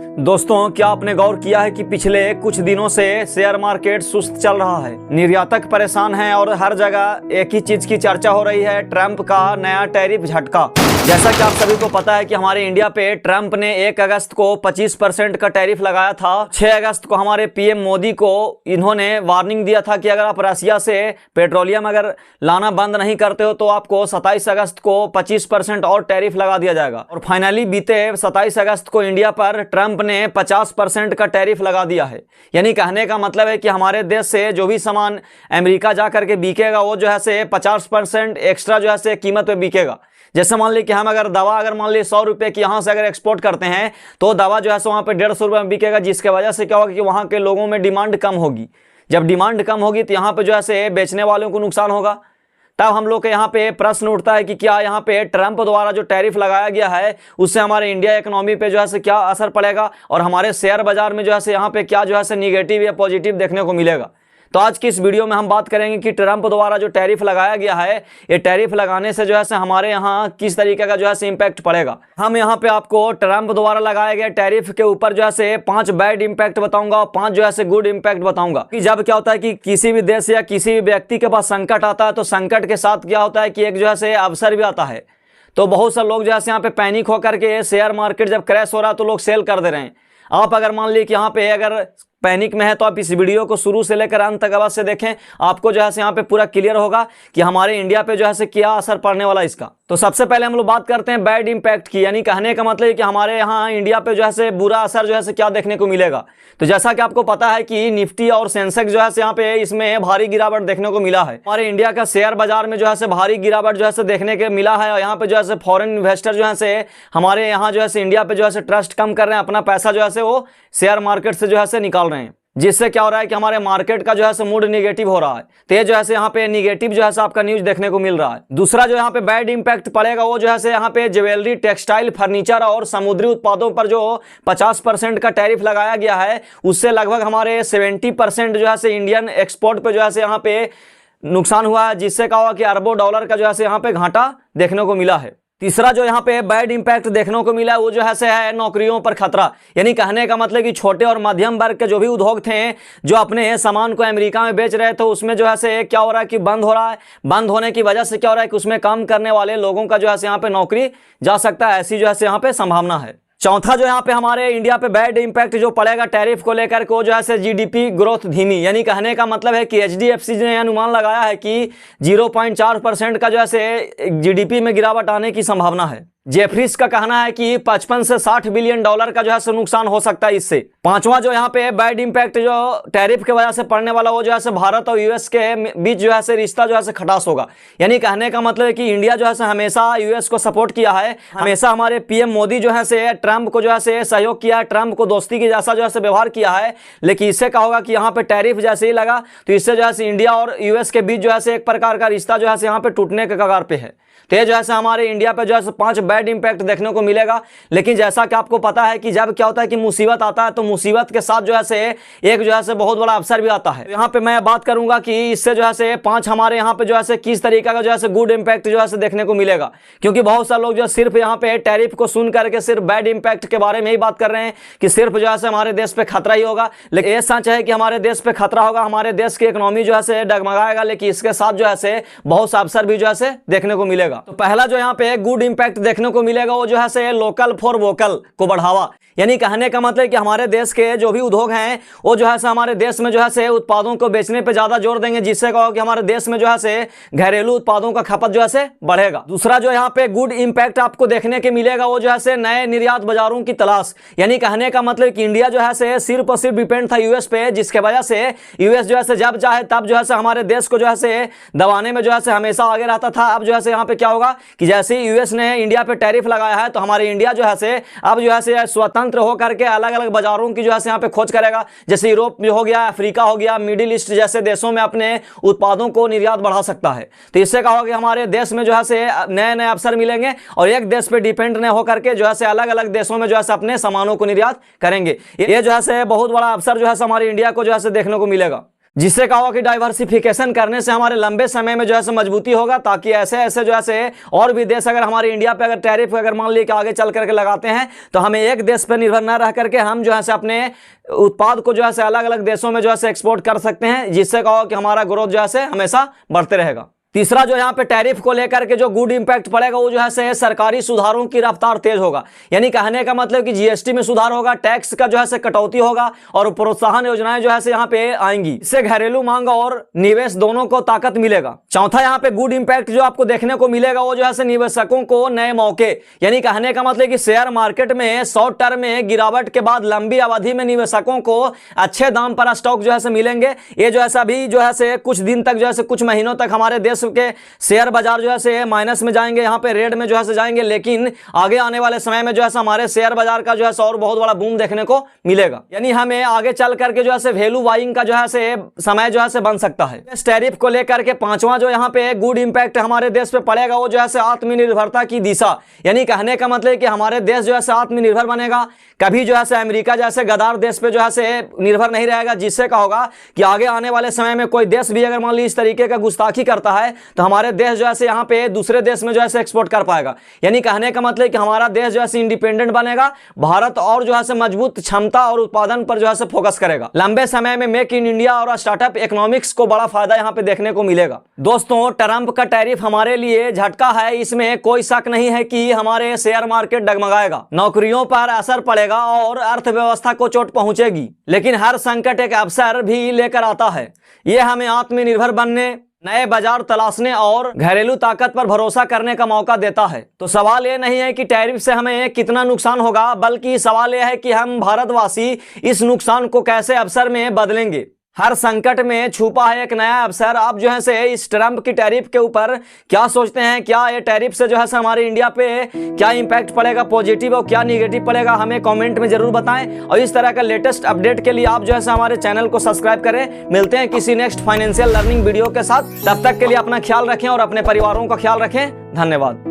दोस्तों, क्या आपने गौर किया है कि पिछले कुछ दिनों से शेयर मार्केट सुस्त चल रहा है। निर्यातक परेशान हैं और हर जगह एक ही चीज की चर्चा हो रही है, ट्रंप का नया टैरिफ झटका। जैसा कि आप सभी को पता है कि हमारे इंडिया पे ट्रंप ने 1 अगस्त को 25% का टैरिफ लगाया था। 6 अगस्त को हमारे पीएम मोदी को इन्होंने वार्निंग दिया था कि अगर आप रसिया से पेट्रोलियम अगर लाना बंद नहीं करते हो तो आपको 27 अगस्त को 25% और टैरिफ लगा दिया जाएगा। और फाइनली बीते 27 अगस्त को इंडिया पर ट्रंप ने 50% का टैरिफ लगा दिया है। यानी कहने का मतलब है कि हमारे देश से जो भी सामान अमेरिका जा करके बिकेगा वो जो है से 50% एक्स्ट्रा जो है से कीमत पे बिकेगा। जैसे मान ली कि हम अगर दवा अगर मान ली 100 रुपये की यहाँ से अगर एक्सपोर्ट करते हैं तो दवा जो है सो वहाँ पे 150 रुपये में बिकेगा, जिसके वजह से क्या होगा कि वहाँ के लोगों में डिमांड कम होगी। जब डिमांड कम होगी तो यहाँ पे जो है से बेचने वालों को नुकसान होगा। तब हम लोग के यहाँ पे प्रश्न उठता है कि क्या यहाँ पे ट्रंप द्वारा जो टैरिफ लगाया गया है उससे हमारे इंडिया इकोनॉमी पे जो है से क्या असर पड़ेगा और हमारे शेयर बाजार में जो है से यहाँ पे क्या जो है से निगेटिव या पॉजिटिव देखने को मिलेगा। तो आज की इस वीडियो में हम बात करेंगे कि ट्रंप द्वारा जो टैरिफ लगाया गया है, ये टैरिफ लगाने से जो है से हमारे यहाँ किस तरीके का जो है से इम्पैक्ट पड़ेगा। हम यहाँ पे आपको ट्रंप द्वारा लगाए गए टैरिफ के ऊपर जो है से 5 बैड इम्पैक्ट बताऊंगा और 5 जो है से गुड इम्पैक्ट बताऊंगा। कि जब क्या होता है कि किसी भी देश या किसी भी व्यक्ति के पास संकट आता है तो संकट के साथ क्या होता है कि एक जो है से अवसर भी आता है। तो बहुत से लोग जो है से यहाँ पे पैनिक होकर के शेयर मार्केट जब क्रैश हो रहा है तो लोग सेल कर दे रहे हैं। आप अगर मान ली कि यहाँ पे अगर पैनिक में है तो आप इस वीडियो को शुरू से लेकर अंत तक अवश्य देखें। आपको जो है से यहाँ पे पूरा क्लियर होगा कि हमारे इंडिया पे जो है से क्या असर पड़ने वाला इसका। तो सबसे पहले हम लोग बात करते हैं बैड इंपैक्ट की, यानी कहने का मतलब है कि हमारे यहाँ इंडिया पे जो है से बुरा असर जो है से क्या देखने को मिलेगा। तो जैसा कि आपको पता है कि निफ्टी और सेंसेक्स जो है से यहाँ पे इसमें भारी गिरावट देखने को मिला है। हमारे इंडिया का शेयर बाजार में जो है से भारी गिरावट जो है से देखने के मिला है और यहाँ पे जो है से फॉरेन इन्वेस्टर जो है से हमारे यहाँ जो है से इंडिया पे जो है से ट्रस्ट कम कर रहे हैं, अपना पैसा जो है से वो शेयर मार्केट से जो है से निकाल रहे हैं, जिससे क्या हो रहा है कि हमारे मार्केट का जो है से मूड निगेटिव हो रहा है। तो ये जो है से यहाँ पे निगेटिव जो है से आपका न्यूज देखने को मिल रहा है। दूसरा जो यहाँ पे बैड इंपैक्ट पड़ेगा वो जो है से यहाँ पे ज्वेलरी, टेक्सटाइल, फर्नीचर और समुद्री उत्पादों पर जो 50% का टैरिफ लगाया गया है उससे लगभग हमारे 70% जो है से इंडियन एक्सपोर्ट पे जो है से यहाँ पे नुकसान हुआ है, जिससे क्या हुआ कि अरबों डॉलर का जो है से यहाँ पे घाटा देखने को मिला है। तीसरा जो यहाँ पे बैड इंपैक्ट देखने को मिला वो जो है से है नौकरियों पर खतरा। यानी कहने का मतलब कि छोटे और मध्यम वर्ग के जो भी उद्योग थे जो अपने सामान को अमेरिका में बेच रहे थे उसमें जो है से क्या हो रहा है कि बंद हो रहा है। बंद होने की वजह से क्या हो रहा है कि उसमें काम करने वाले लोगों का जो है से यहाँ पे नौकरी जा सकता है, ऐसी जो है से यहाँ पे संभावना है। चौथा जो यहाँ पे हमारे इंडिया पे बैड इंपैक्ट जो पड़ेगा टैरिफ को लेकर को जो है से जीडीपी ग्रोथ धीमी। यानी कहने का मतलब है कि एचडीएफसी ने अनुमान लगाया है कि 0.4% का जो है से जीडीपी में गिरावट आने की संभावना है। जेफरीज का कहना है कि 55 से 60 बिलियन डॉलर का जो है नुकसान हो सकता है इससे। पांचवा जो यहाँ पे बैड इंपैक्ट जो टैरिफ के वजह से पड़ने वाला वो जो है भारत और यूएस के बीच जो है रिश्ता जो है खटास होगा। यानी कहने का मतलब है कि इंडिया जो है हमेशा यूएस को सपोर्ट किया है, हमेशा हमारे पीएम मोदी जो है ट्रंप को जो है सहयोग किया है, ट्रंप को दोस्ती की जैसा जो है व्यवहार किया है। लेकिन इससे क्या होगा कि यहाँ पे टैरिफ जैसे ही लगा तो इससे जो है इंडिया और यूएस के बीच जो है एक प्रकार का रिश्ता जो है यहाँ पे टूटने के कगार पे है। तो ये जो है हमारे इंडिया पे जो है 5 बैड इंपैक्ट देखने को मिलेगा। लेकिन जैसा कि आपको पता है कि जब क्या होता है कि मुसीबत आता है तो मुसीबत के साथ जो है एक जो है बहुत बड़ा अवसर भी आता है। यहाँ पे मैं बात करूंगा कि इससे जो है 5 हमारे यहाँ पे जो है किस तरीके का जो है गुड इंपैक्ट जो है देखने को मिलेगा। क्योंकि बहुत सारे लोग जो सिर्फ यहाँ पे टैरिफ को सुन करके सिर्फ बैड इंपैक्ट के बारे में ही बात कर रहे हैं कि सिर्फ जो है हमारे देश पे खतरा ही होगा। लेकिन ये सच है कि हमारे देश पे खतरा होगा, हमारे देश की इकोनॉमी जो है डगमगाएगा, लेकिन इसके साथ जो है बहुत सा अवसर भी जो है देखने को मिलेगा। तो पहला जो यहाँ पे गुड इंपैक्ट देखने को मिलेगा वो जो है लोकल फॉर वोकल को बढ़ावा। यानी कहने का मतलब कि हमारे देश के जो भी उद्योग हैं वो जो है हमारे देश में जो है उत्पादों को बेचने पे ज्यादा जोर देंगे, जिससे कहो कि हमारे देश में जो है घरेलू उत्पादों का खपत जो है बढ़ेगा। दूसरा जो यहाँ पे गुड इंपैक्ट आपको देखने के मिलेगा वो जो है नए निर्यात बाजारों की तलाश। यानी कहने का मतलब कि इंडिया जो है सिर्फ और सिर्फ डिपेंड था यूएस पे, जिसके वजह से यूएस जो है जब चाहे तब जो है हमारे देश को जो है दबाने में जो है हमेशा आगे रहता था। अब जो है यहाँ पे क्या होगा कि जैसे ही यूएस ने इंडिया पे टैरिफ लगाया है तो हमारे इंडिया जो है अब जो है स्वतंत्र होकर के अलग अलग बाजारों की जो है यहाँ पे खोज करेगा। जैसे यूरोप हो गया, अफ्रीका हो गया, मिडिल ईस्ट जैसे देशों में अपने उत्पादों को निर्यात बढ़ा सकता है। तो इससे कहा कि हमारे देश में जो है नए नए अवसर मिलेंगे और एक देश पे डिपेंड न होकर के जो है अलग अलग देशों में जो है अपने सामानों को निर्यात करेंगे। ये जो है बहुत बड़ा अवसर जो है हमारे इंडिया को जो है देखने को मिलेगा। जिससे कहा कि डाइवर्सिफिकेशन करने से हमारे लंबे समय में जो है मजबूती होगा, ताकि ऐसे ऐसे जो है और भी देश अगर हमारे इंडिया पे अगर टैरिफ अगर मान लीजिए कि आगे चल करके लगाते हैं तो हमें एक देश पे निर्भर न रह करके हम जो है अपने उत्पाद को जो है अलग अलग देशों में जो है एक्सपोर्ट कर सकते हैं, जिससे कहा कि हमारा ग्रोथ जो है हमेशा बढ़ते रहेगा। तीसरा जो यहाँ पे टैरिफ को लेकर के जो गुड इंपैक्ट पड़ेगा वो जो है सरकारी सुधारों की रफ्तार तेज होगा। यानी कहने का मतलब कि जीएसटी में सुधार होगा, टैक्स का जो है कटौती होगा और प्रोत्साहन योजनाएं जो है यहाँ पे आएंगी। इससे घरेलू मांग और निवेश दोनों को ताकत मिलेगा। चौथा यहाँ पे गुड इंपैक्ट जो आपको देखने को मिलेगा वो जो है निवेशकों को नए मौके, यानी कहने का मतलब कि शेयर मार्केट में शॉर्ट टर्म में गिरावट के बाद लंबी अवधि में निवेशकों को अच्छे दाम पर स्टॉक जो है मिलेंगे। ये जो है अभी जो है कुछ दिन तक जो है कुछ महीनों तक हमारे देश के शेयर बाजार जो है माइनस में जाएंगे, यहाँ पे रेड में जो है जाएंगे, लेकिन आगे आने वाले समय में जो है हमारे शेयर बाजार का जो है और बहुत बड़ा बूम देखने को मिलेगा। यानी हमें आगे चल करके जो है वैल्यू बाइंग का जो है समय जो है बन सकता है। इस टैरिफ को लेकर के पांचवा जो यहाँ पे गुड इंपैक्ट हमारे देश पे पड़ेगा वो जो है आत्मनिर्भरता की दिशा। यानी कहने का मतलब कि हमारे देश जो है आत्मनिर्भर बनेगा, कभी जो है अमेरिका जैसे गद्दार देश पे जो है निर्भर नहीं रहेगा, जिससे क्या होगा कि आगे आने वाले समय में कोई देश भी अगर मान लीजिए इस तरीके का गुस्ताखी करता है तो हमारे देश जो है यहाँ पे दूसरे देश में जो है एक्सपोर्ट कर पाएगा। यानी कहने का मतलब कि हमारा देश जो है इंडिपेंडेंट बनेगा, भारत और जो है मजबूत क्षमता और उत्पादन पर जो है फोकस करेगा। लंबे समय में मेक इन इंडिया और स्टार्टअप इकोनॉमिक्स को बड़ा फायदा यहाँ पे देखने को मिलेगा। दोस्तों, ट्रंप का टैरिफ हमारे लिए झटका है, इसमें कोई शक नहीं है कि हमारे शेयर मार्केट डगमगाएगा, नौकरियों पर असर पड़ेगा और अर्थव्यवस्था को चोट पहुंचेगी। लेकिन हर संकट एक अवसर भी लेकर आता है। यह हमें आत्मनिर्भर बनने, नए बाजार तलाशने और घरेलू ताकत पर भरोसा करने का मौका देता है। तो सवाल यह नहीं है कि टैरिफ से हमें कितना नुकसान होगा, बल्कि सवाल यह है कि हम भारतवासी इस नुकसान को कैसे अवसर में बदलेंगे। हर संकट में छुपा है एक नया अवसर। आप जो है इस ट्रंप की टैरिफ के ऊपर क्या सोचते हैं? क्या ये टैरिफ से जो है हमारे इंडिया पे क्या इंपैक्ट पड़ेगा पॉजिटिव और क्या निगेटिव पड़ेगा? हमें कमेंट में जरूर बताएं और इस तरह का लेटेस्ट अपडेट के लिए आप जो है हमारे चैनल को सब्सक्राइब करें। मिलते हैं किसी नेक्स्ट फाइनेंशियल लर्निंग वीडियो के साथ। तब तक के लिए अपना ख्याल रखें और अपने परिवारों का ख्याल रखें। धन्यवाद।